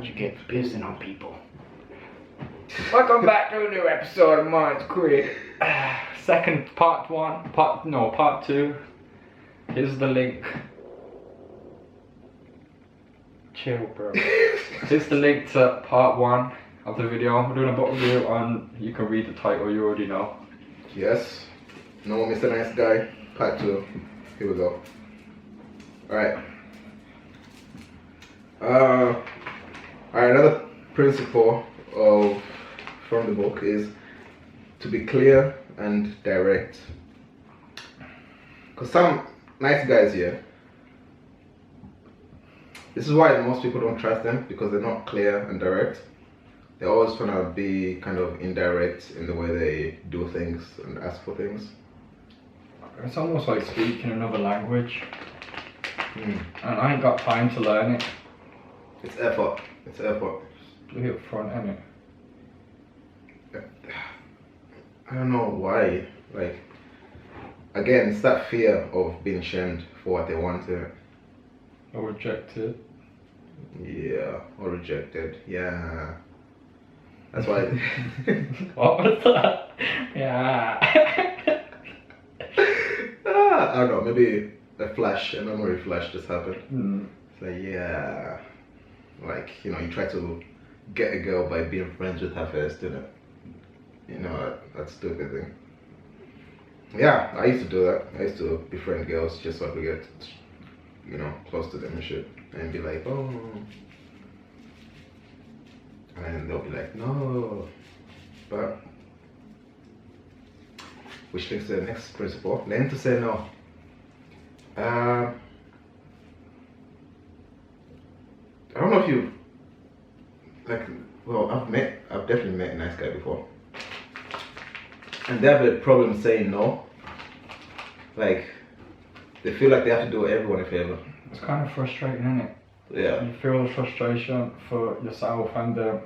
what you get for pissing on people. Welcome back to a new episode of Minds Creed. Second part two. Here's the link. Chill, bro. Here's the link to part 1 of the video. We're doing a book review and you can read the title, you already know. Yes. No, Mr. Nice Guy, part 2. Here we go. Alright. Alright, another principle from the book is to be clear and direct. Because some nice guys here, this is why most people don't trust them, because they're not clear and direct. They're always trying to be kind of indirect in the way they do things and ask for things. It's almost like speaking another language. And I ain't got time to learn it. It's effort. It's effort. Do it up front, innit? I don't know why. Like, again, it's that fear of being shamed for what they want to. Or rejected. Yeah, or rejected. Yeah. That's why. What was that? Yeah. I don't know, maybe a memory flash just happened. So yeah. Like, you know, you try to get a girl by being friends with her first, you know, that stupid thing. Yeah, I used to do that. I used to befriend girls just so I could get, you know, close to them and shit. And be like, oh. And they'll be like, no. But, which takes to the next principle. Learn to say no. I don't know if you, like, well, I've definitely met a nice guy before. And they have a problem saying no. Like, they feel like they have to do everyone a favor. It's kind of frustrating, isn't it? Yeah. You feel the frustration for yourself and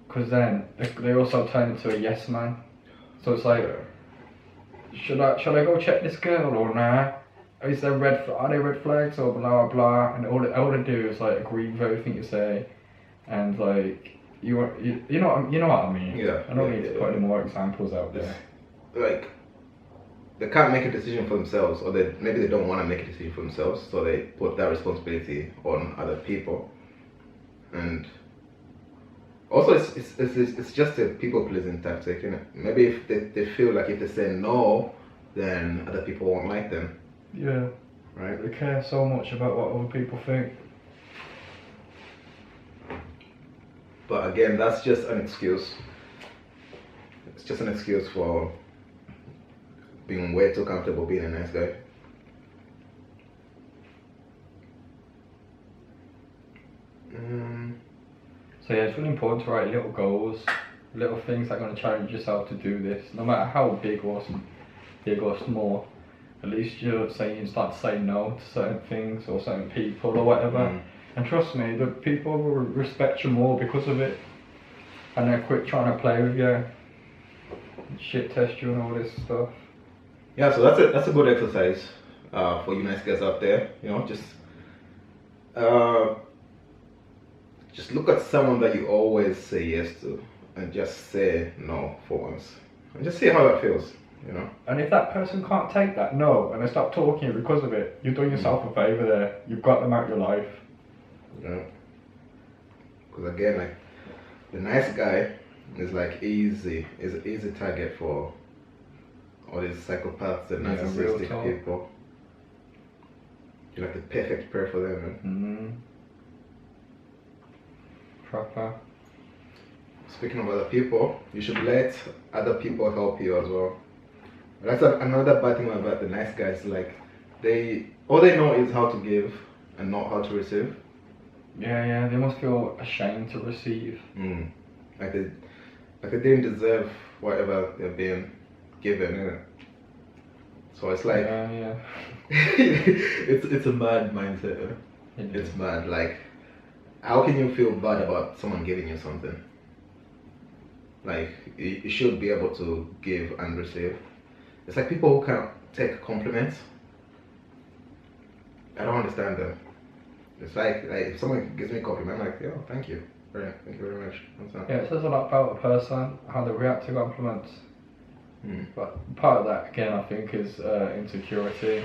because then they also turn into a yes man. So it's like, should I go check this girl or nah? Are there red flags or blah blah? And all they do is like agree with everything you say, and like you know what I mean. Yeah. I don't need to put any more examples out there. Like, they can't make a decision for themselves, or maybe they don't want to make a decision for themselves, so they put that responsibility on other people. And also, it's just a people-pleasing tactic, you know. Maybe if they feel like if they say no, then other people won't like them. Yeah. Right. They care so much about what other people think. But again, that's just an excuse. It's just an excuse for being way too comfortable being a nice guy. So yeah, it's really important to write little goals, little things that are going to challenge yourself to do this, no matter how big or small. At least you're saying you start to say no to certain things or certain people or whatever. And trust me, the people will respect you more because of it, and they'll quit trying to play with you, shit test you and all this stuff. Yeah, so that's a good exercise for you nice guys out there. You know, just look at someone that you always say yes to, and just say no for once, and just see how that feels. You know. And if that person can't take that no, and they stop talking because of it, you're doing yourself a favour there. You've got them out of your life. Yeah. Because again, like, the nice guy is like is an easy target for all these psychopaths and narcissistic people. You're like the perfect pair for them, man. Proper. Speaking of other people, you should let other people help you as well. That's another bad thing about the nice guys. Like, all they know is how to give and not how to receive. Yeah, they must feel ashamed to receive. Like they didn't deserve whatever they're being given, innit? So it's like, yeah. it's a mad mindset. It's mad. Like, how can you feel bad about someone giving you something? Like, you should be able to give and receive. It's like people who can't take compliments. I don't understand them. It's like if someone gives me a compliment, I'm like, yo, thank you very much. That's Yeah, it says a lot about a person, how they react to compliments. Mm. But part of that, again, I think is insecurity.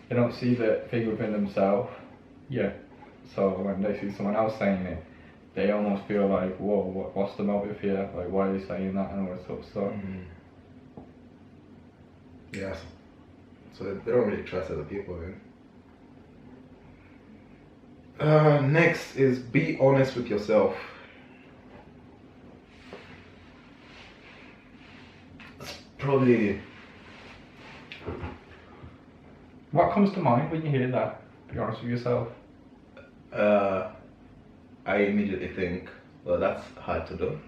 They don't see the thing within themselves. Yeah. So when they see someone else saying it, they almost feel like, whoa, what's the motive here? Like, why are you saying that and all this sort of stuff. Yes. So they don't really trust other people then. Next is be honest with yourself. It's probably... What comes to mind when you hear that? Be honest with yourself. I immediately think, well, that's hard to do.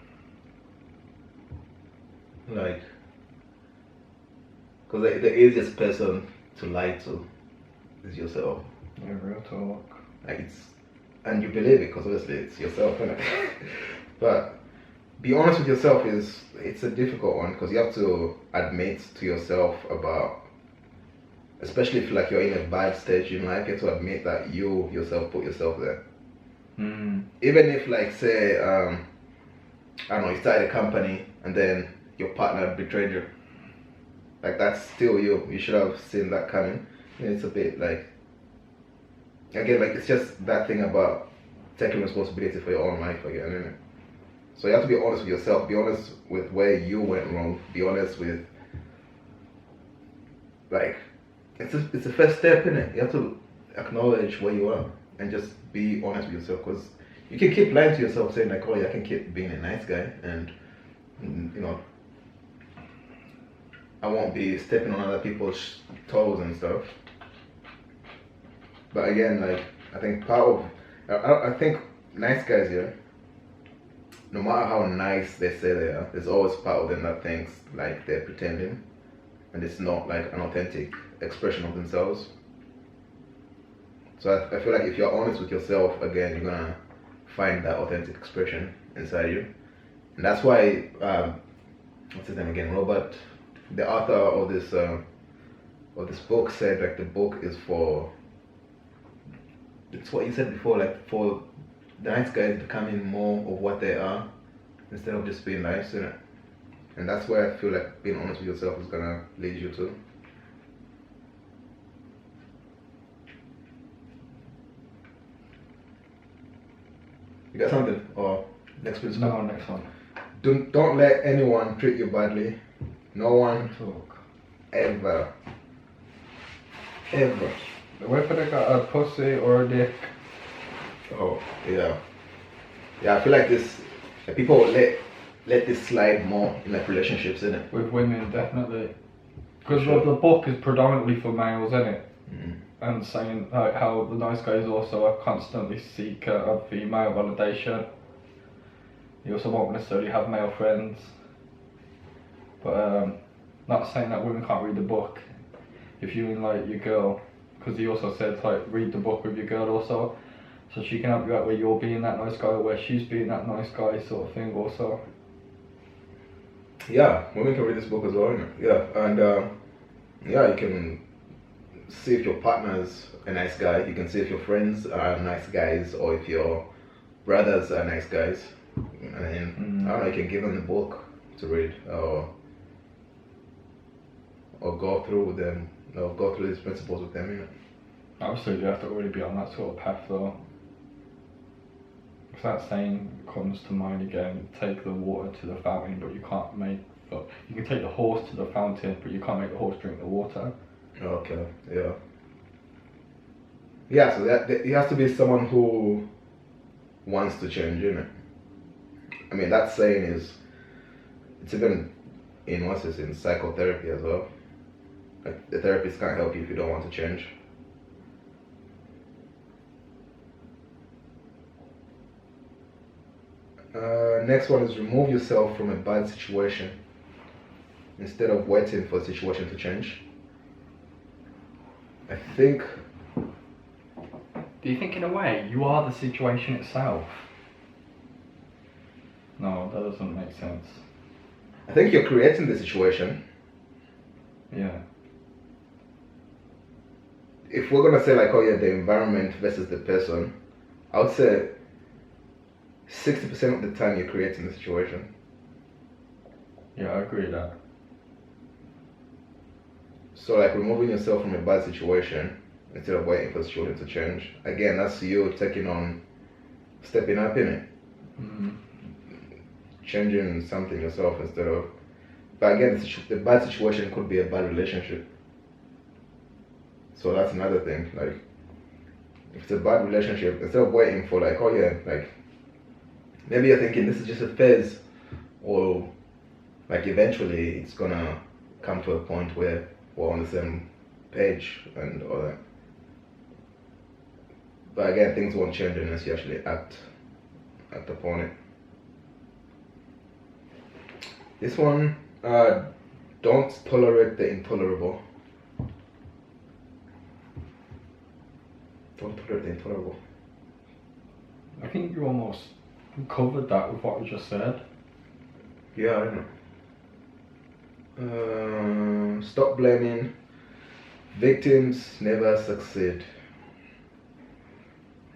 Like, because the easiest person to lie to is yourself. Yeah, real talk. Like and you believe it because obviously it's yourself, isn't it? But be honest with yourself it's a difficult one because you have to admit to yourself about, especially if like you're in a bad stage in life, you have to admit that you yourself put yourself there. Even if like say, I don't know, you started a company and then your partner betrayed you. Like that's still you. You should have seen that coming. It's a bit like, again, like it's just that thing about taking responsibility for your own life again, isn't it? So you have to be honest with yourself. Be honest with where you went wrong. Be honest with, like, it's the first step, isn't it? You have to acknowledge where you are and just be honest with yourself, because you can keep lying to yourself saying like, oh yeah, I can keep being a nice guy and you know, I won't be stepping on other people's toes and stuff. But again, like, I think I think nice guys here, no matter how nice they say they are, there's always part of them that thinks like they're pretending and it's not like an authentic expression of themselves. So I feel like if you're honest with yourself, again, you're gonna find that authentic expression inside you. And that's why, what's his name again, Robert, the author of this book, said like the book is for, it's what you said before, like for the nice guys becoming more of what they are instead of just being nice, you know? And that's where I feel like being honest with yourself is gonna lead you to. You got something? Or next principle? No, next one. Don't let anyone treat you badly. No one Talk. ever. Whether they got a pussy or a dick. Oh, yeah. Yeah, I feel like people let this slide more in like relationships, isn't it? With women, definitely. Because Sure. the book is predominantly for males, isn't it? Mm. And saying like how the nice guys also are constantly seek of female validation. You also won't necessarily have male friends. But not saying that women can't read the book. If you and like your girl, because he also said like read the book with your girl also, so she can help you out where you're being that nice guy or where she's being that nice guy sort of thing also. Yeah, women can read this book as well, innit? Yeah, and yeah, you can see if your partner's a nice guy. You can see if your friends are nice guys or if your brothers are nice guys. And then, I don't know, you can give them the book to read or go through with them, or go through these principles with them, you know. Obviously you have to already be on that sort of path though. Because that saying comes to mind again, take the water to the fountain but you can't make, but you can take the horse to the fountain but you can't make the horse drink the water. Okay, yeah. Yeah, so that it has to be someone who wants to change, you know. I mean, that saying it's even in psychotherapy as well. Like, the therapist can't help you if you don't want to change. Next one is remove yourself from a bad situation instead of waiting for the situation to change. I think... Do you think in a way you are the situation itself? No, that doesn't make sense. I think you're creating the situation. Yeah. if we're gonna say like, oh yeah, the environment versus the person, I would say 60% of the time you're creating the situation. Yeah, I agree with that. So like removing yourself from a bad situation instead of waiting for the situation to change. Again, that's you stepping up in it. Changing something yourself instead of. But again, the bad situation could be a bad relationship. So that's another thing. Like, if it's a bad relationship, instead of waiting for like, oh yeah, like maybe you're thinking this is just a phase, or like eventually it's gonna come to a point where we're on the same page and all that. But again, things won't change unless you actually act upon it. This one, don't tolerate the intolerable. Don't tolerate the intolerable. I think you almost covered that with what you just said. Yeah, I don't know. Stop blaming. Victims never succeed.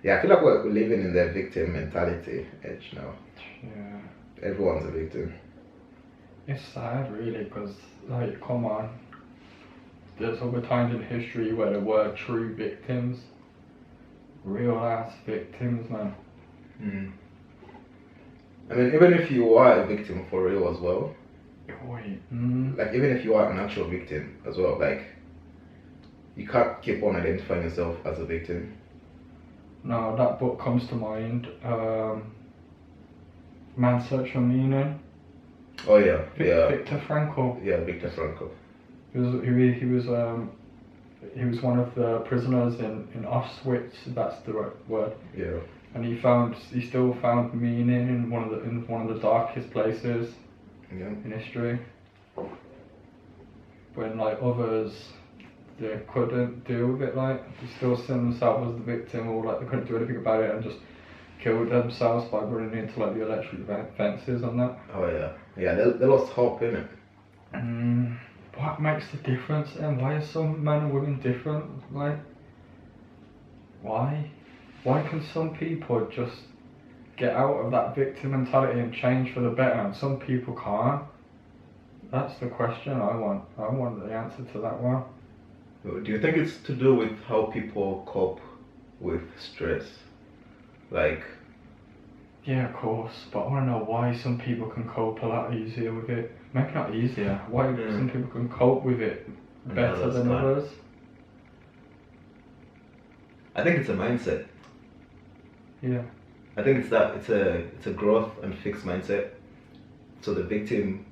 Yeah, I feel like we're living in the victim mentality age now. Yeah. Everyone's a victim. It's sad, really, because, like, come on. There's other times in history where there were true victims. Real ass victims, man. I mean, even if you are a victim for real as well, Wait. like even if you are an actual victim as well, like you can't keep on identifying yourself as a victim. No, that book comes to mind. Man's Search for Meaning. Oh yeah, yeah. Viktor Frankl. Yeah, Viktor Frankl. He was one of the prisoners in Auschwitz. That's the right word. Yeah. And he still found meaning in one of the darkest places in history. When like others, they couldn't deal with it. Like they still see themselves as the victim, or like they couldn't do anything about it, and just killed themselves by running into like the electric fences and that. Oh yeah, yeah. They lost hope, innit? What makes the difference? And why are some men and women different? Like, why? Why can some people just get out of that victim mentality and change for the better, and some people can't? That's the question I want. I want the answer to that one. Do you think it's to do with how people cope with stress? Like, yeah, of course, but I want to know why some people can cope a lot easier with it. Maybe not easier. Why some people can cope with it better than others? I think it's a mindset. Yeah. I think it's a growth and fixed mindset. So the victim.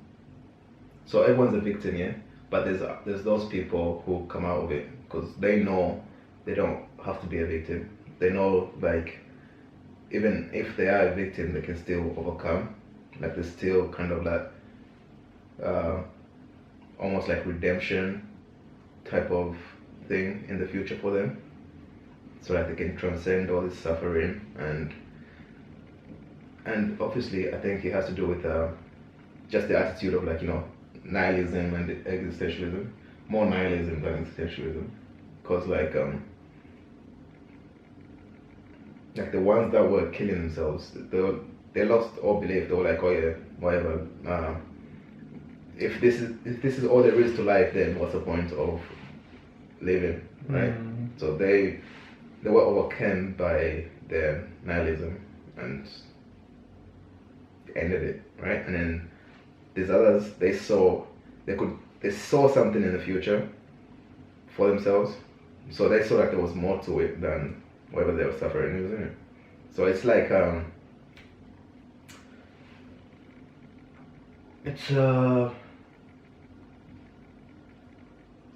So everyone's a victim, yeah. But there's those people who come out of it because they know they don't have to be a victim. They know like even if they are a victim, they can still overcome. Like there's still kind of like almost like redemption type of thing in the future for them, so that they can transcend all this suffering. And obviously I think it has to do with just the attitude of like, you know, nihilism and existentialism, more nihilism than existentialism, because like the ones that were killing themselves, they lost all belief. They were like, oh yeah, whatever. If this is all there is to life, then what's the point of living, right? So they were overcome by their nihilism and ended it, right? And then these others, they saw something in the future for themselves, so they saw that there was more to it than whatever they were suffering, isn't it? So it's like I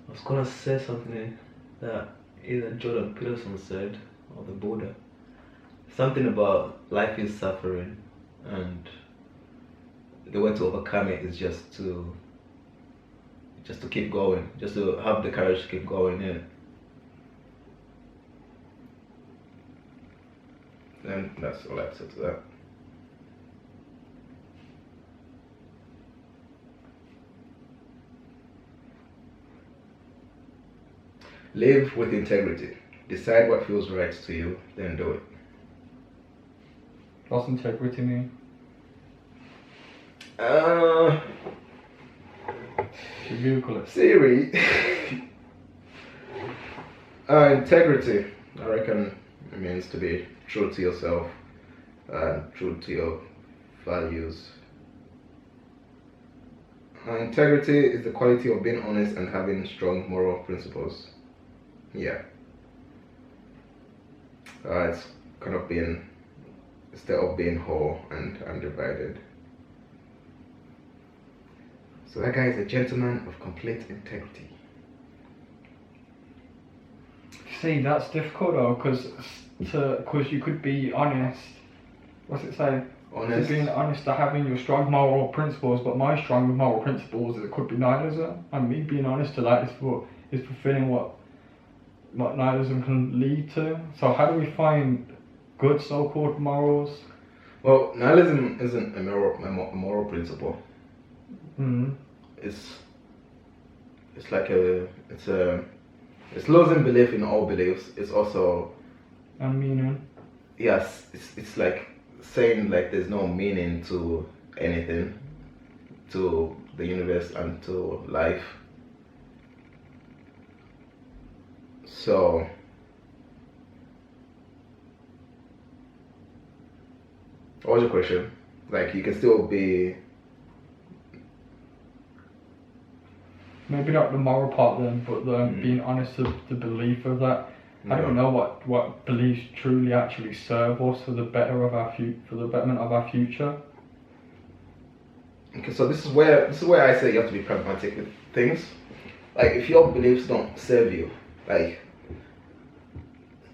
was gonna say something that either Jordan Peterson said or the Buddha. Something about life is suffering, and the way to overcome it is just to keep going, just to have the courage to keep going in. And that's all I said to that. Live with integrity. Decide what feels right to you, then do it. What's integrity mean? Should Google it. Siri. Integrity, I reckon, it means to be true to yourself and true to your values. Integrity is the quality of being honest and having strong moral principles. Yeah. It's kind of being, instead of being whole and undivided. So that guy is a gentleman of complete integrity. See, that's difficult though, because you could be honest. What's it say? Honest. To being honest, to having your strong moral principles, but my strong moral principles is it could be nihilism, and me being honest to that is fulfilling what nihilism can lead to. So how do we find good so-called morals? Well, nihilism isn't a moral principle. Mm. It's losing belief in all beliefs. It's also And meaning. yes. It's like saying like there's no meaning to anything, to the universe and to life. So what was your question? Like you can still be. Maybe not the moral part then, but being honest to the belief of that. I don't know what beliefs truly actually serve us for the better of our for the betterment of our future. Okay, so this is where I say you have to be pragmatic with things. Like if your beliefs don't serve you, like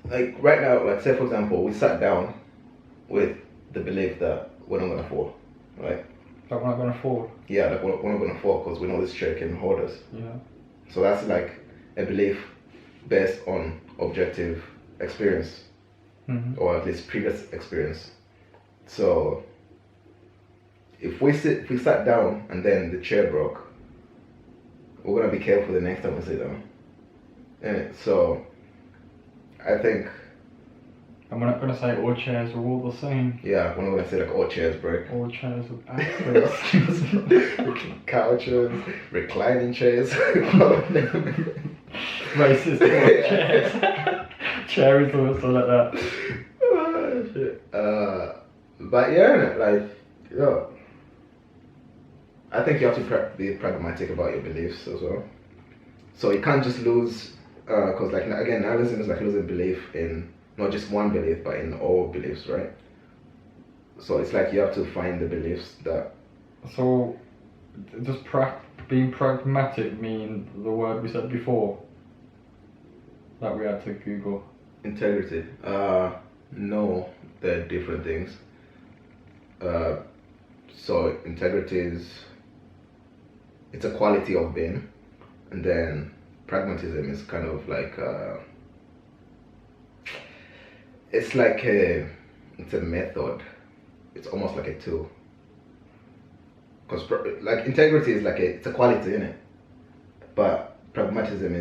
right now, like say for example, we sat down with the belief that we're not gonna fall, right? That we're not going to fall. Yeah, like we're not gonna fall because we know this chair can hold us. Yeah. So that's like a belief based on objective experience, or at least previous experience. So if we sat down and then the chair broke, we're gonna be careful the next time we sit down. And so I think. And we're not going to say all chairs are all the same. Yeah, we're not gonna say like all chairs break. All chairs are bastards. Couches, reclining chairs. Racist chairs. Chair is also like that. Oh, shit. But yeah, like, yo, I think you have to be pragmatic about your beliefs as well. So you can't just lose, because like again, nihilism is like losing belief in not just one belief, but in all beliefs, right? So it's like you have to find the beliefs that. So, does being pragmatic mean the word we said before? That we had to Google. Integrity. No, they're different things. So integrity it's a quality of being, and then pragmatism is kind of like it's a method. It's almost like a tool. Because like integrity is like it's a quality, isn't it? But pragmatism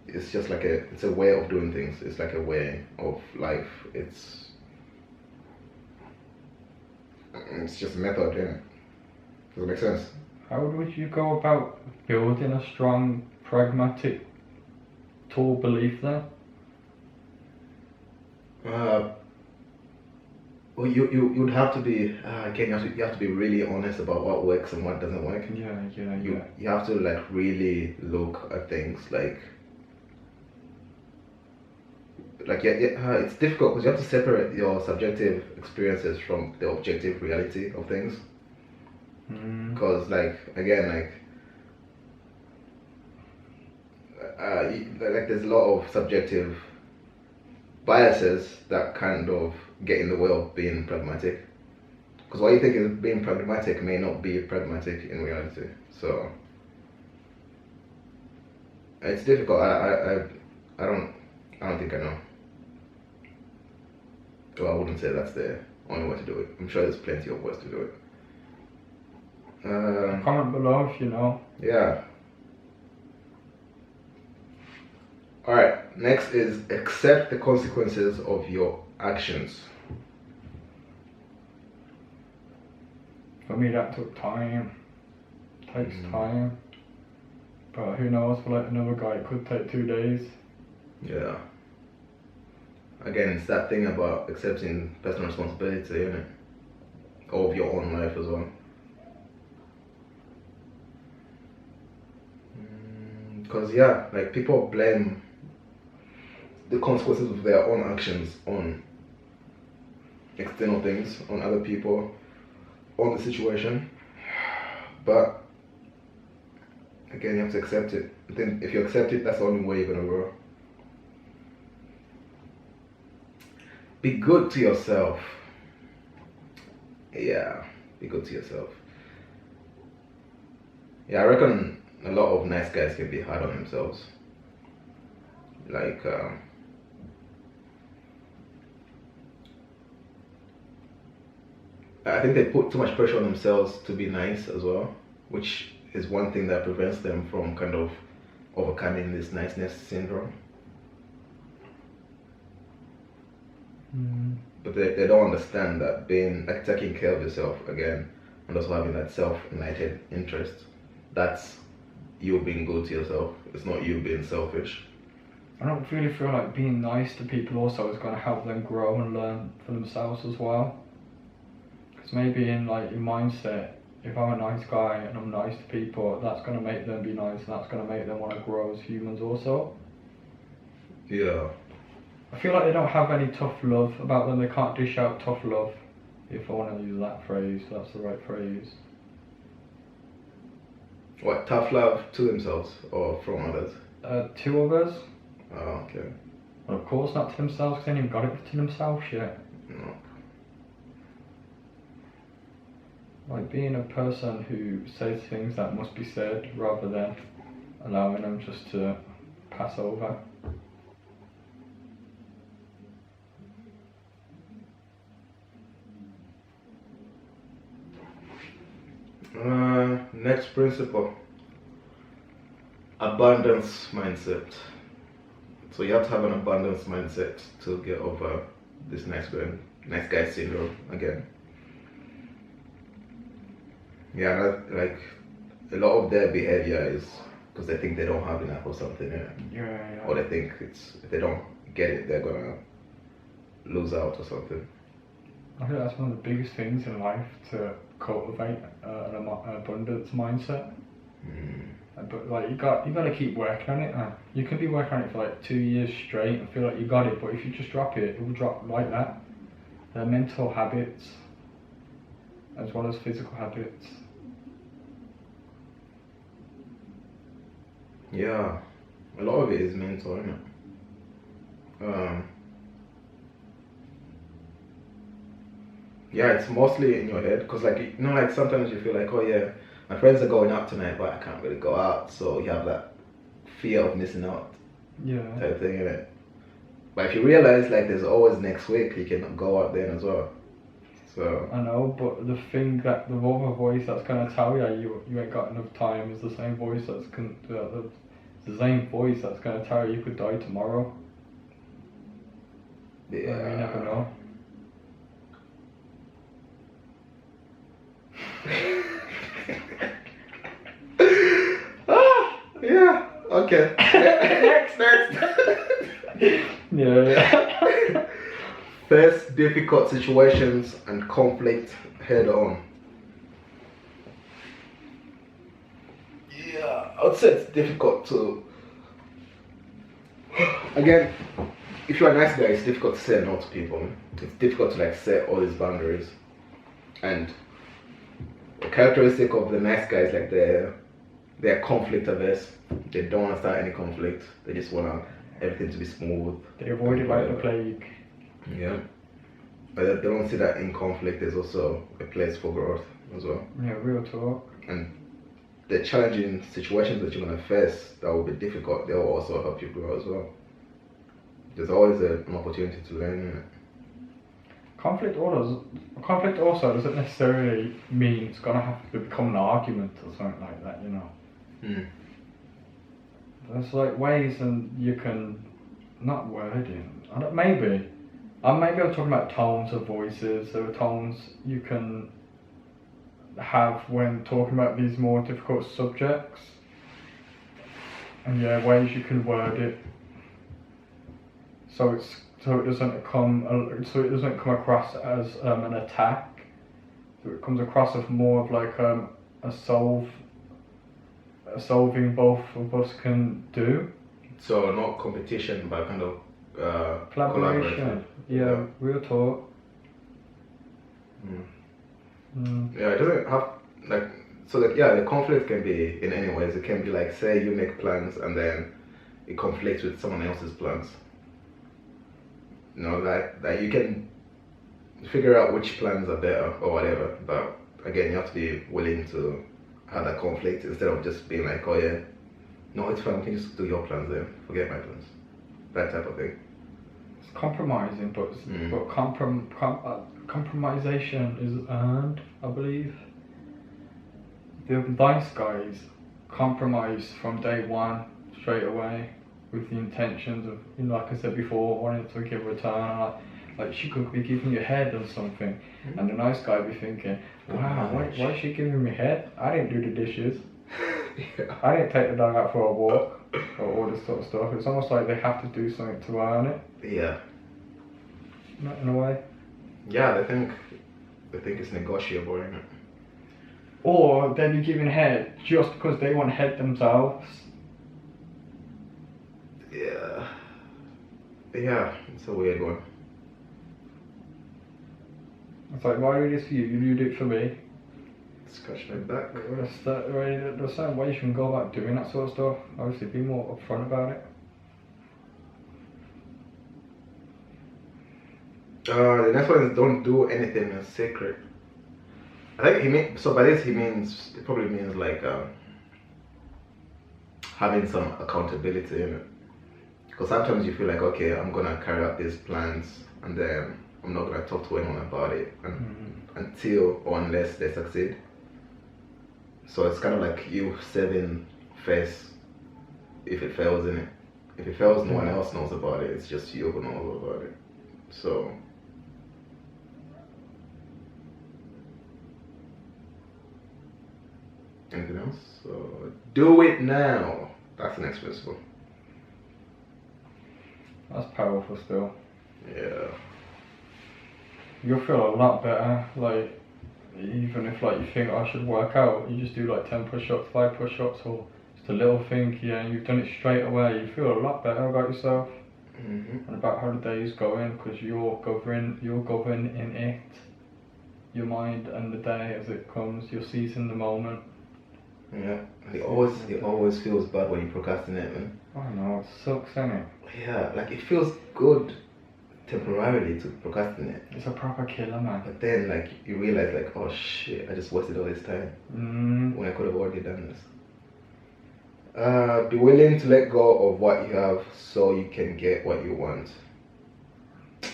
it's just like it's a way of doing things. It's like a way of life. It's just a method, isn't it? Does it make sense? How would you go about building a strong, pragmatic, tool belief then? Well, you'd have to be again. You have to be really honest about what works and what doesn't work. Yeah. You have to like really look at things like it's difficult because you have to separate your subjective experiences from the objective reality of things. Because like again like there's a lot of subjective biases that kind of get in the way of being pragmatic. Because what you think is being pragmatic may not be pragmatic in reality. So it's difficult. I don't think I know. Well, I wouldn't say that's the only way to do it. I'm sure there's plenty of ways to do it. Comment below if you know. Yeah. Alright. Next is accept the consequences of your actions. For me, that took time. Takes time. But who knows, for like another guy, it could take 2 days. Yeah. Again, it's that thing about accepting personal responsibility, isn't it? Of your own life as well. Because yeah, like people blame the consequences of their own actions on external things, on other people, on the situation. But again, you have to accept it. Then if you accept it, that's the only way you're gonna grow. Be good to yourself. Yeah, be good to yourself. Yeah, I reckon a lot of nice guys can be hard on themselves. Like, I think they put too much pressure on themselves to be nice as well, which is one thing that prevents them from kind of overcoming this niceness syndrome. But they don't understand that being, like, taking care of yourself again, and also having that self-enlightened interest, that's you being good to yourself. It's not you being selfish. I don't really feel like being nice to people also is going to help them grow and learn for themselves as well. Because maybe in like your mindset, if I'm a nice guy and I'm nice to people, that's going to make them be nice, and that's going to make them want to grow as humans also. Yeah. I feel like they don't have any tough love about them. They can't dish out tough love, if I want to use that phrase. That's the right phrase. What, tough love to themselves or from others? To others. Oh, okay. Well, of course not to themselves, because they ain't even got it to themselves yet. No. Like being a person who says things that must be said rather than allowing them just to pass over. Next principle, abundance mindset. So you have to have an abundance mindset to get over this nice guy syndrome again. Yeah, like a lot of their behavior is because they think they don't have enough or something, Yeah. or they think if they don't get it, they're gonna lose out or something. I think that's one of the biggest things in life, to cultivate an abundance mindset. But like you got to keep working on it. You can be working on it for like 2 years straight and feel like you got it, but if you just drop it, it will drop like that. They're mental habits as well as physical habits. Yeah, a lot of it is mental, isn't it? Yeah, it's mostly in your head, because like, you know, like sometimes you feel like, oh yeah, my friends are going out tonight, but I can't really go out, so you have that fear of missing out, type thing, innit? But if you realize like there's always next week, you can go out then as well. So I know, but the thing that the other voice that's gonna tell you ain't got enough time is the same voice that's gonna tell you could die tomorrow. yeah, You never know. Yeah. Okay. Next. Yeah. Face difficult situations and conflict head on. Yeah, I would say it's difficult to. Again, if you're a nice guy, it's difficult to say no to people. It's difficult to like set all these boundaries. And the characteristic of the nice guys, like they're conflict averse. They don't want to start any conflict. They just want everything to be smooth. They avoid it like the plague. Yeah. But they don't see that in conflict there's also a place for growth as well. Yeah, real talk. And the challenging situations that you're going to face that will be difficult, they will also help you grow as well. There's always an opportunity to learn, isn't it? Conflict also doesn't necessarily mean it's gonna have to become an argument or something like that, you know. There's like ways and you can not wording. Maybe I'm talking about tones of voices. There are tones you can have when talking about these more difficult subjects, and ways you can word it so it doesn't come across as an attack. So it comes across as more of like a solving both of us can do. So not competition, but kind of Collaboration. Yeah, real talk. Yeah, it doesn't have like so that the conflict can be in any ways. It can be like, say you make plans and then it conflicts with someone else's plans. You know, that you can figure out which plans are better or whatever, but again you have to be willing to have that conflict instead of just being like, oh yeah, no, it's fine, we can just do your plans then, forget my plans. That type of thing. It's compromising, but compromisation is earned, I believe. The nice guys compromise from day one straight away with the intentions of, like I said before, wanting to give a return. Like she could be giving you head or something, and the nice guy be thinking, wow, why is she giving me head? I didn't do the dishes. I didn't take the dog out for a walk, or all this sort of stuff. It's almost like they have to do something to earn it. Yeah. Not in a way. Yeah, they think it's negotiable, isn't it? Or they be giving head just because they want head themselves. Yeah. Yeah, it's a weird one. It's like, why do this for you? You do it for me. Scratch my back. There's certain ways you can go about doing that sort of stuff. Obviously, be more upfront about it. The next one is don't do anything in secret. I think it probably means like having some accountability in it. Because sometimes you feel like, okay, I'm gonna carry out these plans and then I'm not gonna talk to anyone about it until or unless they succeed. So it's kind of like you saving face if it fails, in it. If it fails, no one else knows about it. It's just you who knows about it. So anything else? So do it now. That's the next principle. That's powerful still. Yeah. You'll feel a lot better, like, even if like you think I should work out, you just do like 10 push-ups, 5 push-ups, or just a little thing, and you've done it straight away. You feel a lot better about yourself and about how the day is going, because you're governing it, your mind and the day as it comes. You're seizing the moment. Yeah, it always feels bad when you procrastinate, man. I know, it sucks, innit? Yeah, like it feels good temporarily to procrastinate. It's a proper killer, man. But then, like, you realize, like, oh shit, I just wasted all this time when I could have already done this. Be willing to let go of what you have so you can get what you want.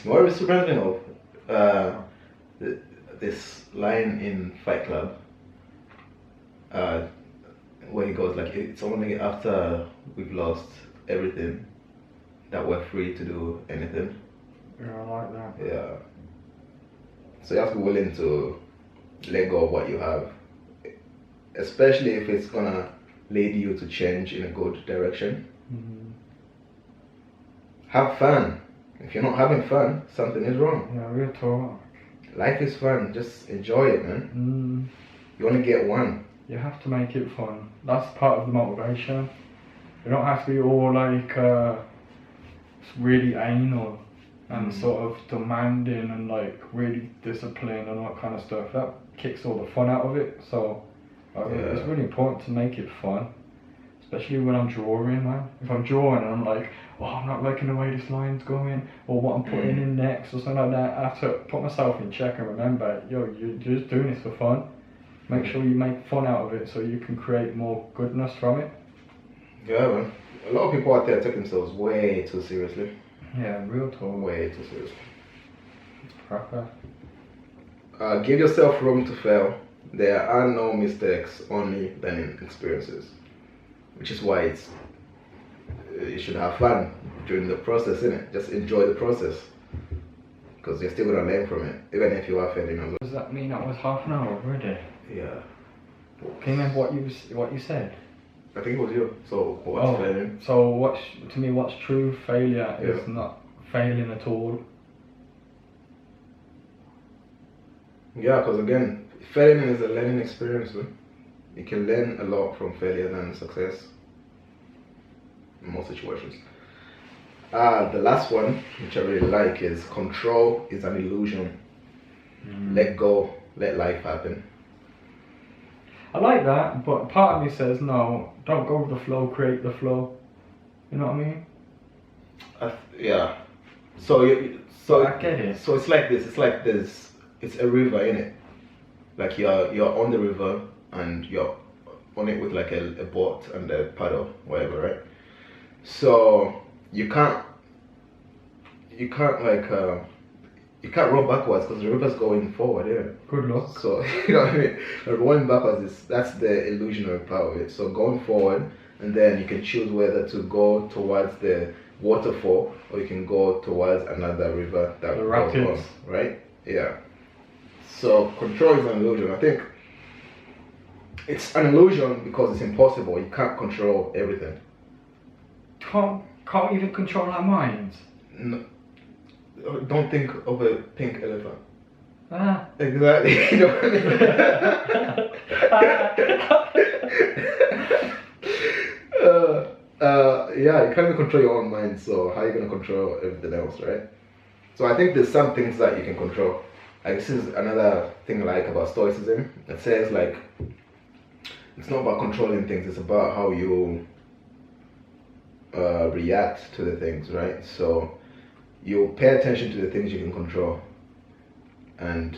What is reminds me of this line in Fight Club, where he goes like, it's only after we've lost everything that we're free to do anything. Yeah, I like that. Yeah. So you have to be willing to let go of what you have, especially if it's gonna lead you to change in a good direction. Have fun. If you're not having fun, something is wrong. Yeah, real talk. Life is fun. Just enjoy it, man. You only get one. You have to make it fun. That's part of the motivation. You don't have to be all like really anal and sort of demanding and like really disciplined and all that kind of stuff. That kicks all the fun out of it. So it's really important to make it fun, especially when I'm drawing, man. If I'm drawing and I'm like, oh, I'm not liking the way this line's going, or what I'm putting in next, or something like that, I have to put myself in check and remember, you're just doing this for fun. Make sure you make fun out of it so you can create more goodness from it. Yeah, man. A lot of people out there take themselves way too seriously. Yeah, real talk. Way too seriously. Proper. Give yourself room to fail. There are no mistakes, only learning experiences. Which is why you should have fun during the process, innit? Just enjoy the process. Because you're still gonna learn from it, even if you are failing as well. Does that mean that was half an hour already? Yeah. Can you remember what you said? I think it was you. So what's failing? So to me, what's true failure is not failing at all. Yeah, because again, failing is a learning experience. Man. You can learn a lot from failure than success in most situations. The last one, which I really like, is control is an illusion. Let go, let life happen. I like that, but part of me says no, don't go with the flow, create the flow. You know what I mean? Yeah. So I get it. So it's like this. It's like this. It's a river, innit? Like you're on the river and you're on it with like a boat and a paddle, whatever, right? So you can't row backwards because the river's going forward, yeah. Good luck. So you know what I mean? Rolling backwards that's the illusionary part of it. So going forward, and then you can choose whether to go towards the waterfall or you can go towards another river that The goes rapids. on, right? Yeah. So control is an illusion. I think it's an illusion because it's impossible. You can't control everything. Can't even control our minds. No, don't think of a pink elephant. Ah. Exactly. You know what I mean? Yeah, you can't even control your own mind, so how are you going to control everything else, right? So I think there's some things that you can control. Like this is another thing I like about Stoicism. It says like, it's not about controlling things, it's about how you react to the things, right? So you pay attention to the things you can control and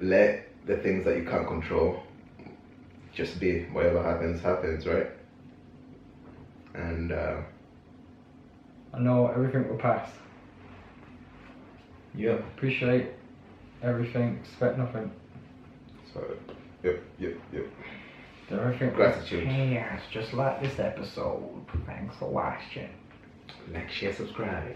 let the things that you can't control just be. Whatever happens, right? And I know everything will pass. yeah. Appreciate everything, expect nothing. So yep. Everything. Gratitude. Yes, just like this episode. Thanks for watching. Like, share, subscribe.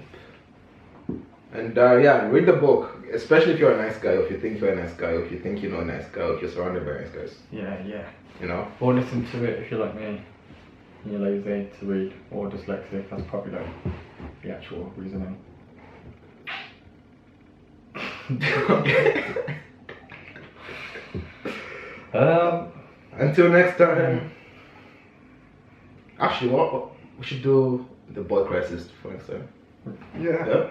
And yeah, read the book, especially if you're a nice guy, or if you think you're a nice guy, or if you think you know a nice guy, or if you're surrounded by nice guys. Yeah. You know? Or listen to it if you're like me. And you're lazy to read, or dyslexic. That's probably like the actual reasoning. Until next time. Actually, what we should do the boy crisis for next time. Yeah. Yeah.